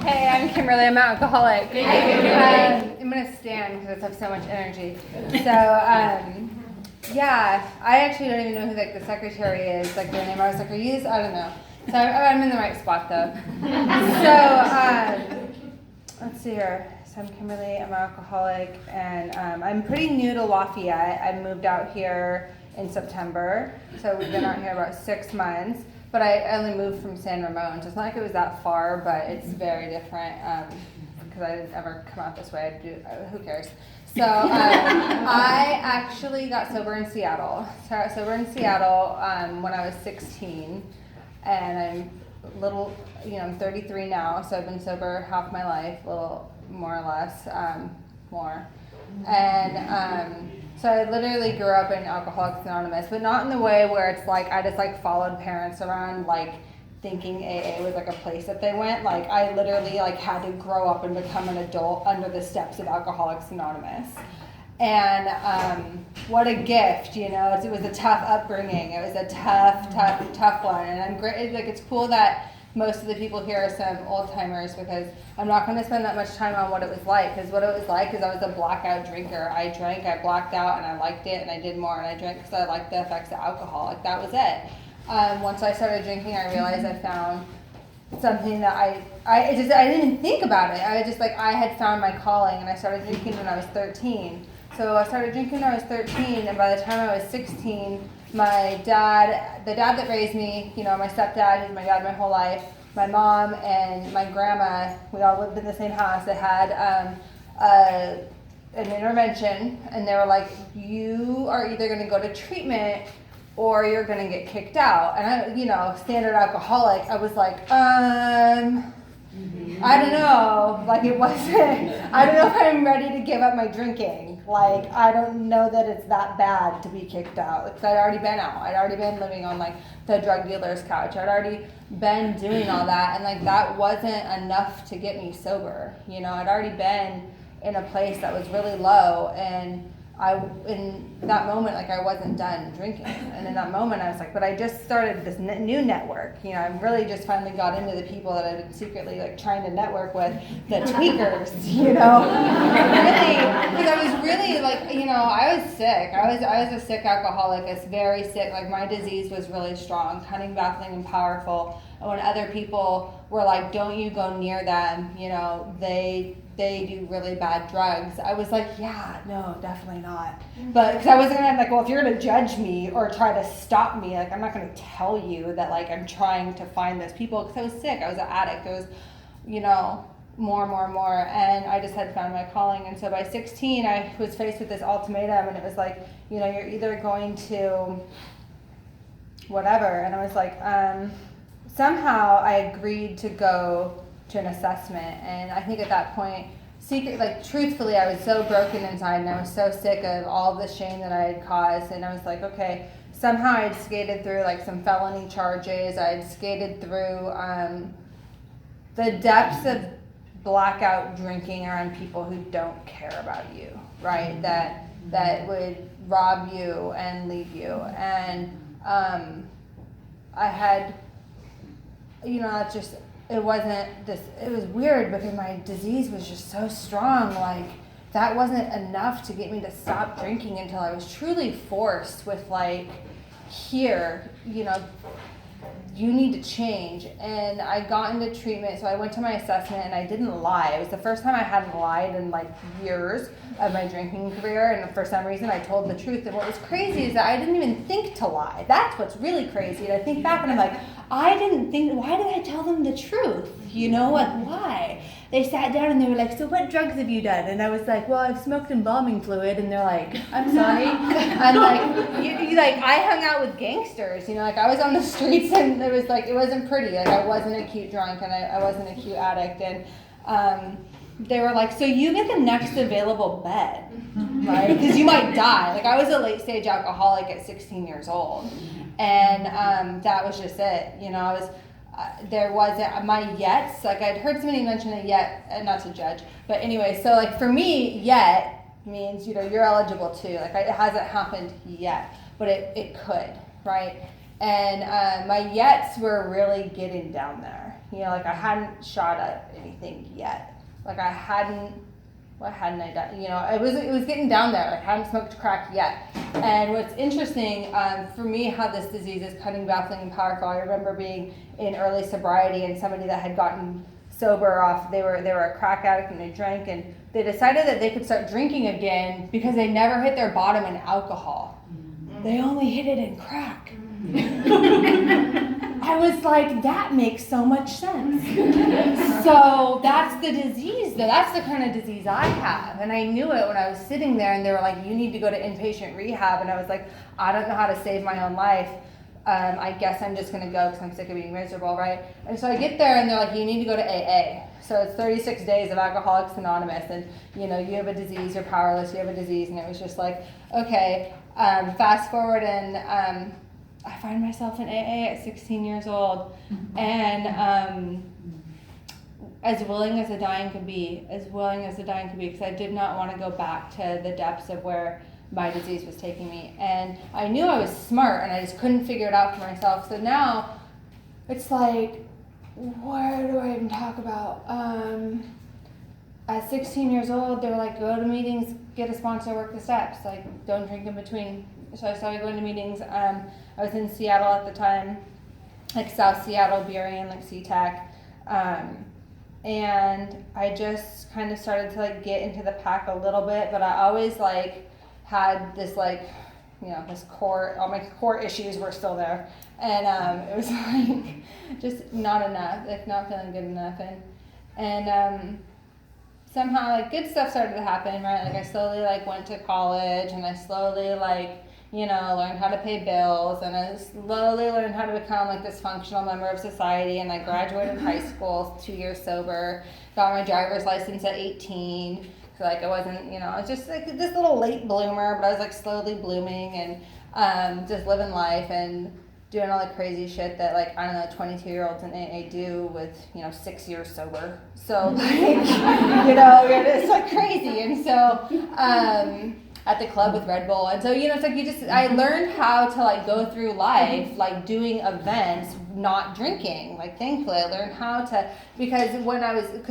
Hey, I'm Kimberly. I'm an alcoholic. I'm going to stand because I have so much energy. So, yeah, I actually don't even know who like the secretary is, like their name. I was like, are you this? I don't know. So I'm in the right spot though. So, let's see here. So I'm Kimberly. I'm an alcoholic, and I'm pretty new to Lafayette. I moved out here in September, so we've been out here about 6 months. But I only moved from San Ramon, so it's not like it was that far, but it's very different because I didn't ever come out this way. Who cares? So I actually got sober in Seattle. So I got sober in Seattle when I was 16, and I'm little, I'm 33 now, so I've been sober half my life, a little more or less, more. And so I literally grew up in Alcoholics Anonymous, but not in the way where it's like I just like followed parents around like thinking AA was like a place that they went. Like I literally like had to grow up and become an adult under the steps of Alcoholics Anonymous. And what a gift, it was a tough upbringing. It was a tough one. And I'm great. Like it's cool that most of the people here are some old timers because I'm not going to spend that much time on what it was like. Because what it was like is I was a blackout drinker. I drank, I blacked out, and I liked it, and I did more. And I drank because I liked the effects of alcohol. Like that was it. Once I started drinking, I realized I found something that I didn't even think about it. I was just like I had found my calling, and I started drinking when I was 13. So I started drinking when I was 13, and by the time I was 16, my dad, the dad that raised me, my stepdad, he's my dad my whole life, my mom and my grandma, we all lived in the same house. They had an intervention, and they were like, you are either going to go to treatment or you're going to get kicked out. And I, standard alcoholic, I was like, I don't know, like it wasn't, I don't know if I'm ready to give up my drinking. Like, I don't know that it's that bad to be kicked out. Because I'd already been out. I'd already been living on like the drug dealer's couch. I'd already been doing all that. And like that wasn't enough to get me sober. I'd already been in a place that was really low. And in that moment, like I wasn't done drinking. And in that moment, I was like, but I just started this new network. I really just finally got into the people that I've been secretly like trying to network with, the tweakers, really, because I was really like, I was sick. I was a sick alcoholic. I was very sick. Like my disease was really strong, cunning, baffling, and powerful. And when other people were like, don't you go near them, they do really bad drugs. I was like, yeah, no, definitely not. But because I wasn't gonna like, well, if you're gonna judge me or try to stop me, like I'm not gonna tell you that like I'm trying to find those people because I was sick. I was an addict. It was, more. And I just had found my calling. And so by 16, I was faced with this ultimatum, and it was like, you're either going to whatever. And I was like, somehow I agreed to go to an assessment, and I think at that point, truthfully, I was so broken inside, and I was so sick of all the shame that I had caused, and I was like, okay, somehow I had skated through like some felony charges, I had skated through the depths of blackout drinking around people who don't care about you, right, that would rob you and leave you, and I had, it's just, it wasn't this, it was weird because my disease was just so strong. Like that wasn't enough to get me to stop drinking until I was truly forced with like, here, you need to change. And I got into treatment, so I went to my assessment and I didn't lie. It was the first time I hadn't lied in like years of my drinking career, and for some reason I told the truth. And what was crazy is that I didn't even think to lie. That's what's really crazy. And I think back and I'm like, I didn't think, why did I tell them the truth? Why? They sat down and they were like, so what drugs have you done? And I was like, well, I've smoked embalming fluid. And they're like, I'm sorry. I'm like, I hung out with gangsters, like I was on the streets, and it was like, it wasn't pretty. Like I wasn't a cute drunk, and I wasn't a cute addict. And they were like, so you get the next available bed, right? Because you might die. Like I was a late stage alcoholic at 16 years old. And that was just it. I was, there wasn't my yets, like I'd heard somebody mention a yet, not to judge, but anyway, so like for me, yet means, you're eligible too. Like it hasn't happened yet, but it could, right? And my yets were really getting down there. You know, like I hadn't shot at anything yet. Like I hadn't, what hadn't I done? You know, it was getting down there. Like I hadn't smoked crack yet. And what's interesting for me, how this disease is cutting, baffling, and powerful. I remember being in early sobriety and somebody that had gotten sober off. They were a crack addict and they drank, and they decided that they could start drinking again because they never hit their bottom in alcohol. They only hit it in crack. I was like, that makes so much sense. So that's the disease, though. That's the kind of disease I have. And I knew it when I was sitting there and they were like, you need to go to inpatient rehab. And I was like, I don't know how to save my own life. I guess I'm just going to go because I'm sick of being miserable, right? And so I get there and they're like, you need to go to AA. So it's 36 days of Alcoholics Anonymous. And, you know, you have a disease, you're powerless, you have a disease. And it was just like, okay, fast forward and I find myself in AA at 16 years old, and as willing as a dying could be, because I did not want to go back to the depths of where my disease was taking me. And I knew I was smart, and I just couldn't figure it out for myself. So now it's like, where do I even talk about? At 16 years old, they were like, go to meetings, get a sponsor, work the steps, like don't drink in between. So I started going to meetings. I was in Seattle at the time, like South Seattle, Burien, like SeaTac. And I just kind of started to like get into the pack a little bit, but I always like had this like, you know, this core, all my core issues were still there. And it was like just not enough, like not feeling good enough. And somehow like good stuff started to happen, right? Like I slowly like went to college and I slowly like, you know, learned how to pay bills, and I slowly learned how to become like this functional member of society. And I graduated high school 2 years sober, got my driver's license at 18. So like I wasn't, you know, I was just like this little late bloomer, but I was like slowly blooming and just living life and doing all the crazy shit that like, I don't know, 22-year-olds in AA do with, you know, 6 years sober. So like, you know, it's like crazy. And so, at the club with Red Bull. And so, you know, it's like I learned how to like go through life, like doing events, not drinking. Like thankfully I learned how to, because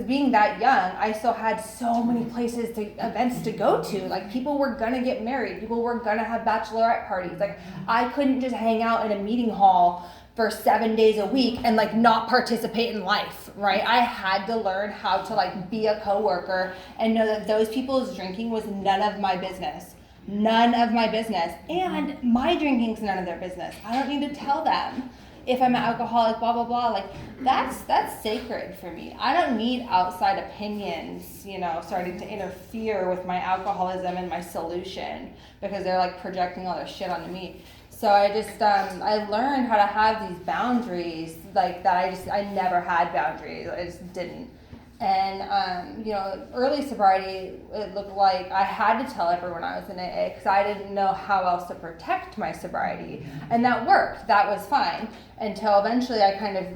being that young, I still had so many events to go to. Like people were gonna get married, people were gonna have bachelorette parties. Like I couldn't just hang out in a meeting hall for 7 days a week and like not participate in life, right? I had to learn how to like be a coworker and know that those people's drinking was none of my business. None of my business. And my drinking's none of their business. I don't need to tell them if I'm an alcoholic, blah, blah, blah. Like that's sacred for me. I don't need outside opinions, you know, starting to interfere with my alcoholism and my solution because they're like projecting all their shit onto me. So I just, I learned how to have these boundaries like that. I never had boundaries. I just didn't. And, you know, early sobriety, it looked like I had to tell everyone I was in AA because I didn't know how else to protect my sobriety. And that worked. That was fine. Until eventually I kind of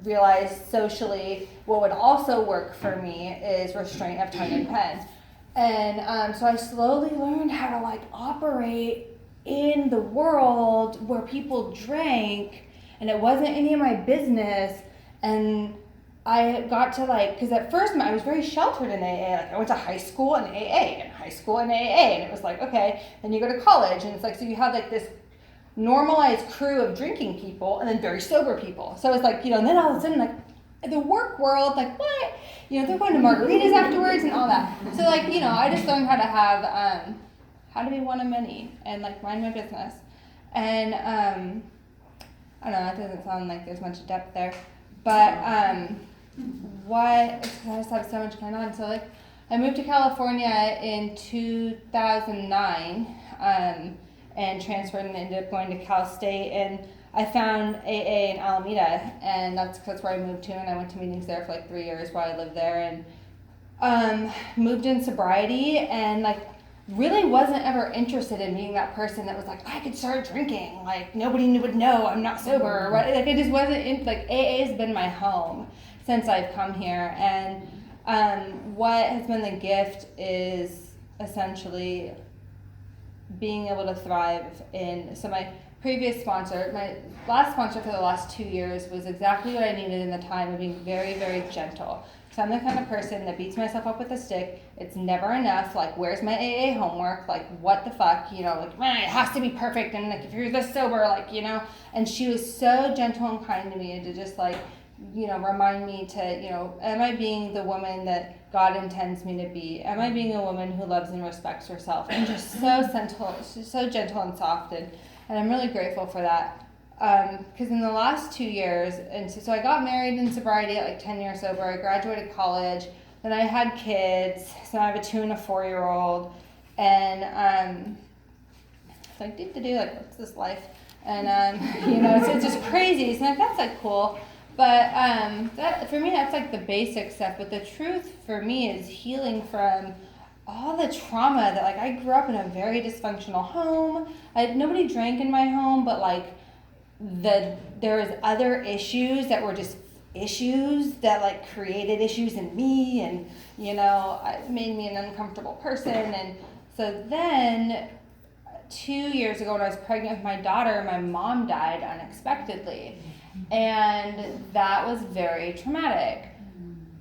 realized socially what would also work for me is restraint of tongue and pen. And so I slowly learned how to like operate in the world where people drank and it wasn't any of my business. And I got to like, because at first I was very sheltered in AA. Like I went to high school and AA and high school and AA, and it was like, okay, then you go to college and it's like, so you have like this normalized crew of drinking people and then very sober people. So it's like, you know, and then all of a sudden like the work world, like what? You know, they're going to margaritas afterwards and all that. So like, you know, I just learned how to have, how to be one of many and like mind my business. And I don't know, that doesn't sound like there's much depth there. But I just have so much going on. So like I moved to California in 2009 and transferred and ended up going to Cal State, and I found AA in Alameda, and that's where I moved to, and I went to meetings there for like 3 years while I lived there, and moved in sobriety, and like really wasn't ever interested in being that person that was like, I could start drinking, like nobody would know I'm not sober, or what. Like it just wasn't like AA has been my home since I've come here, and what has been the gift is essentially being able to thrive in, so my previous sponsor, my last sponsor for the last 2 years, was exactly what I needed in the time of being very, very gentle. So I'm the kind of person that beats myself up with a stick. It's never enough. Like, where's my AA homework? Like, what the fuck? You know, like, man, it has to be perfect. And like, if you're this sober, like, you know. And she was so gentle and kind to me, and to just like, you know, remind me to, you know, am I being the woman that God intends me to be? Am I being a woman who loves and respects herself? And just so gentle and soft. And I'm really grateful for that. Because in the last 2 years, and so I got married in sobriety at like 10 years sober. I graduated college. Then I had kids. So I have a 2 and a 4-year-old. And like, like, what's this life? And you know, it's just crazy. So like, that's like cool. But that, for me, that's like the basic stuff. But the truth for me is healing from all the trauma that, like, I grew up in a very dysfunctional home. Nobody drank in my home, but like there was other issues that were just issues that like created issues in me, and you know, it made me an uncomfortable person. And so then 2 years ago, when I was pregnant with my daughter, my mom died unexpectedly, and that was very traumatic.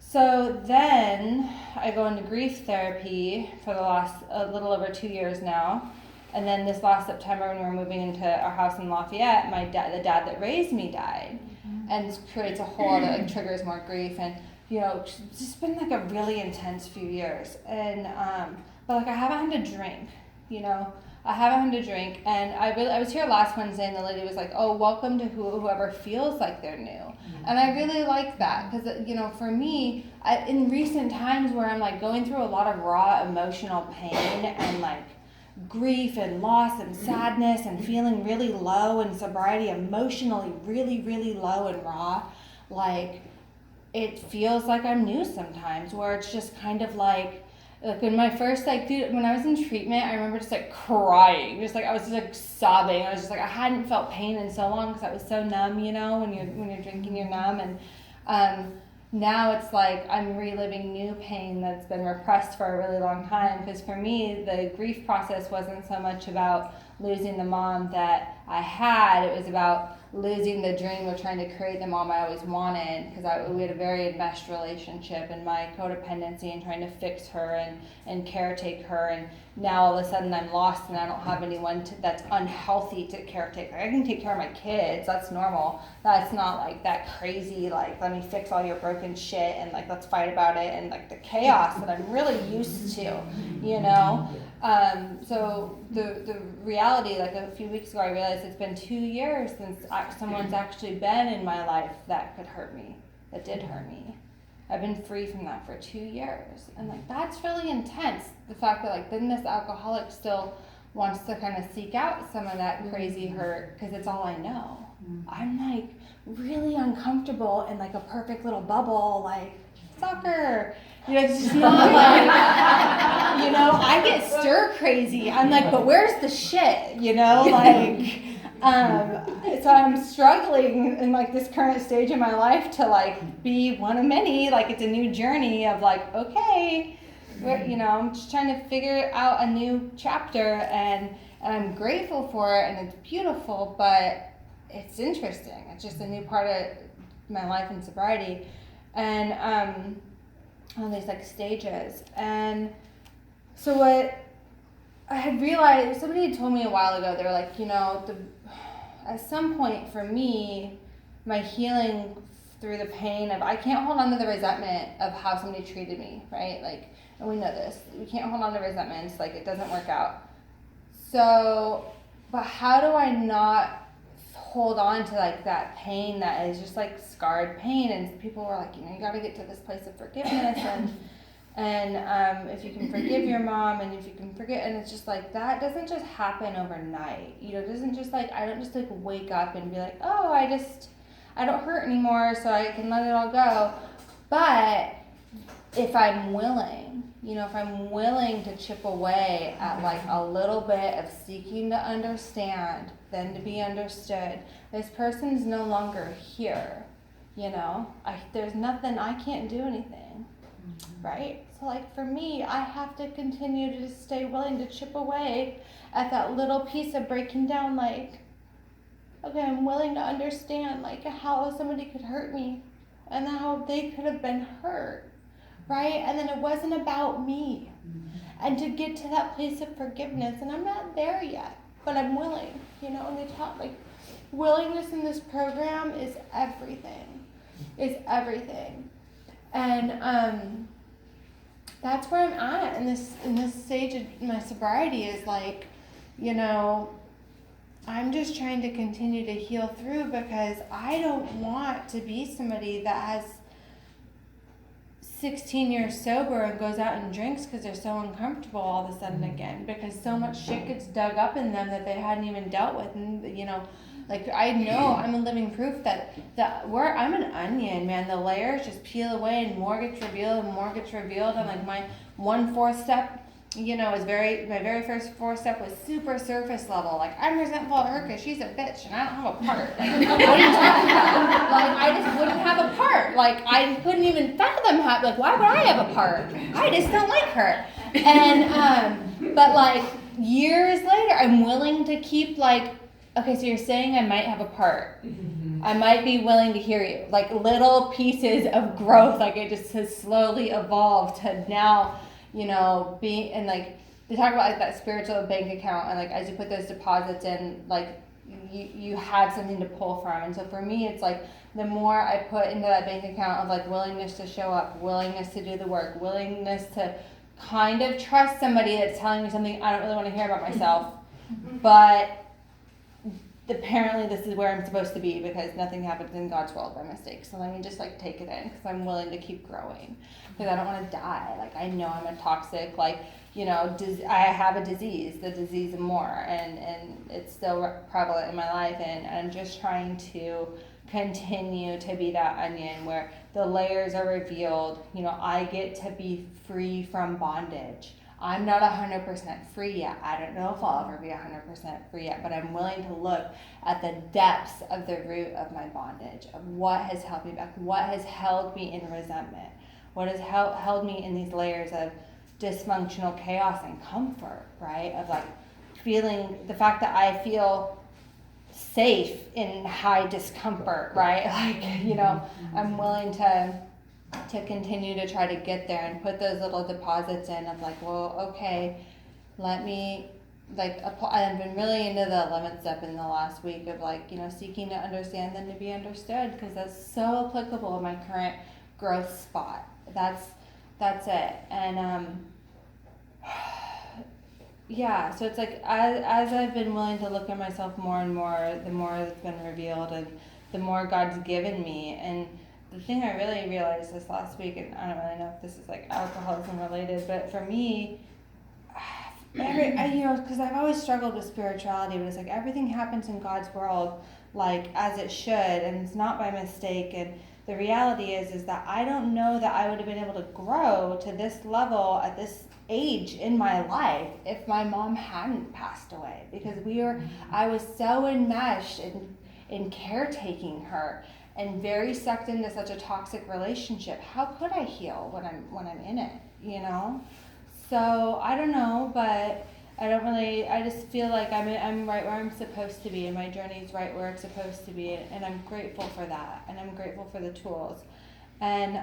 So then I go into grief therapy for the last a little over 2 years now. And then this last September, when we were moving into our house in Lafayette, the dad that raised me died. And this creates a whole other, like, triggers more grief. And, you know, it's just been like a really intense few years. And, but like, I haven't had to drink, you know. I haven't had to drink. And I was here last Wednesday, and the lady was like, oh, welcome to whoever feels like they're new. And I really like that, because, you know, for me, in recent times where I'm like going through a lot of raw emotional pain and like grief and loss and sadness and feeling really low in sobriety, emotionally really, really low and raw, like, it feels like I'm new sometimes, where it's just kind of like when my first, like, dude, when I was in treatment, I remember just like crying, just like, I was just like sobbing. I was just like, I hadn't felt pain in so long, because I was so numb, you know, when you're drinking, you're numb. And now it's like I'm reliving new pain that's been repressed for a really long time. Because for me, the grief process wasn't so much about losing the mom that I had. It was about losing the dream of trying to create the mom I always wanted, because we had a very enmeshed relationship, and my codependency and trying to fix her and caretake her. And now all of a sudden I'm lost, and I don't have anyone that's unhealthy to caretake her. I can take care of my kids, that's normal. That's not like that crazy, like, let me fix all your broken shit and like let's fight about it, and like the chaos that I'm really used to, you know. So the reality, like a few weeks ago, I realized it's been 2 years since someone's actually been in my life that could hurt me, that did hurt me. I've been free from that for 2 years, and like, that's really intense. The fact that like then this alcoholic still wants to kind of seek out some of that crazy hurt, because it's all I know. I'm like really uncomfortable in like a perfect little bubble, like soccer. You know, it's just not like, you know, I get stir crazy. I'm like, but where's the shit, you know, like, so I'm struggling in like this current stage of my life to like be one of many. Like, it's a new journey of like, okay, you know, I'm just trying to figure out a new chapter, and I'm grateful for it, and it's beautiful, but it's interesting. It's just a new part of my life in sobriety. And, on these like stages. And so what I had realized, somebody had told me a while ago, they were like, you know, at some point for me, my healing through the pain of, I can't hold on to the resentment of how somebody treated me, right? Like, and we know this, we can't hold on to resentments, like it doesn't work out. So, but how do I not hold on to like that pain that is just like scarred pain? And people were like, you know, you got to get to this place of forgiveness, and if you can forgive your mom, and if you can forget, and it's just like, that doesn't just happen overnight, you know. It doesn't just like, I don't just like wake up and be like, oh, I don't hurt anymore, so I can let it all go. But if I'm willing, you know, if I'm willing to chip away at like a little bit of seeking to understand, then to be understood, this person's no longer here, you know, there's nothing, I can't do anything, right? So like for me, I have to continue to just stay willing to chip away at that little piece of breaking down, like, okay, I'm willing to understand like how somebody could hurt me and how they could have been hurt, right? And then it wasn't about me. And to get to that place of forgiveness, and I'm not there yet, but I'm willing, and they taught like willingness in this program is everything. It's everything. And that's where I'm at in this stage of my sobriety is like, I'm just trying to continue to heal through because I don't want to be somebody that has 16 years sober and goes out and drinks because they're so uncomfortable all of a sudden again because so much shit gets dug up in them that they hadn't even dealt with. And, like I know I'm a living proof that I'm an onion, man. The layers just peel away and more gets revealed and more gets revealed. And like my 1/4 step, my very first 4 step was super surface level. Like, I'm resentful of her because she's a bitch and I don't have a part. Like, what are you talking about? Like, I just wouldn't have a part. Like, I couldn't even fathom like, why would I have a part? I just don't like her. And, but like, years later, I'm willing to keep like, okay, so you're saying I might have a part. I might be willing to hear you. Like, little pieces of growth. Like, it just has slowly evolved to now, being, and like, they talk about like that spiritual bank account, and like, as you put those deposits in, like, you have something to pull from. And so for me, it's like, the more I put into that bank account of like willingness to show up, willingness to do the work, willingness to kind of trust somebody that's telling me something I don't really want to hear about myself, but apparently this is where I'm supposed to be because nothing happens in God's world by mistake. So let me just like take it in because I'm willing to keep growing because I don't want to die. Like, I know I'm a toxic, like, I have a disease, the disease of more, and it's still prevalent in my life, and I'm just trying to continue to be that onion where the layers are revealed. I get to be free from bondage. I'm not 100% free yet. I don't know if I'll ever be 100% free yet, but I'm willing to look at the depths of the root of my bondage, of what has held me back, what has held me in resentment, what has held me in these layers of dysfunctional chaos and comfort, right? Of like feeling the fact that I feel safe in high discomfort, right? Like, I'm willing to continue to try to get there and put those little deposits in of like, well, okay, let me like apply. I've been really into the 11th step in the last week of like, seeking to understand and to be understood, because that's so applicable in my current growth spot. That's it. And yeah, so it's like as I've been willing to look at myself more and more, the more it's been revealed and the more God's given me. And the thing I really realized this last week, and I don't really know if this is like alcoholism related, but for me, because I've always struggled with spirituality, but it's like everything happens in God's world like as it should, and it's not by mistake. And the reality is that I don't know that I would have been able to grow to this level at this age in my life if my mom hadn't passed away, because I was so enmeshed in caretaking her and very sucked into such a toxic relationship. How could I heal when I'm in it, So I don't know, but I just feel like I'm right where I'm supposed to be, and my journey's right where it's supposed to be, and I'm grateful for that, and I'm grateful for the tools. And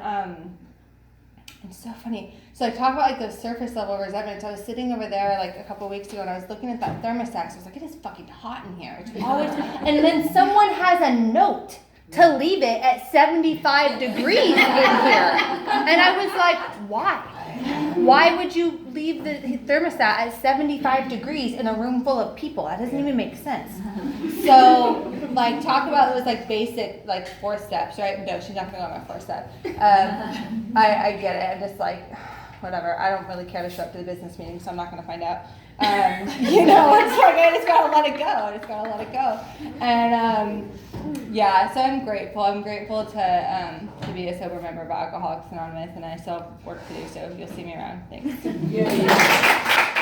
it's so funny. So I talk about like those surface level resentments. I was sitting over there like a couple of weeks ago, and I was looking at that thermostat. So I was like, it is fucking hot in here. It's always, and then someone has a note to leave it at 75 degrees in here. And I was like, why? Why would you leave the thermostat at 75 degrees in a room full of people? That doesn't even make sense. So, like, talk about it was like basic, like 4 steps, right? No, she's not gonna go on my 4th step. I get it. I'm just like, whatever. I don't really care to show up to the business meeting, so I'm not gonna find out. It's like I just gotta let it go. And yeah, so I'm grateful. I'm grateful to be a sober member of Alcoholics Anonymous, and I still have work to do, so you'll see me around. Thanks. Yeah.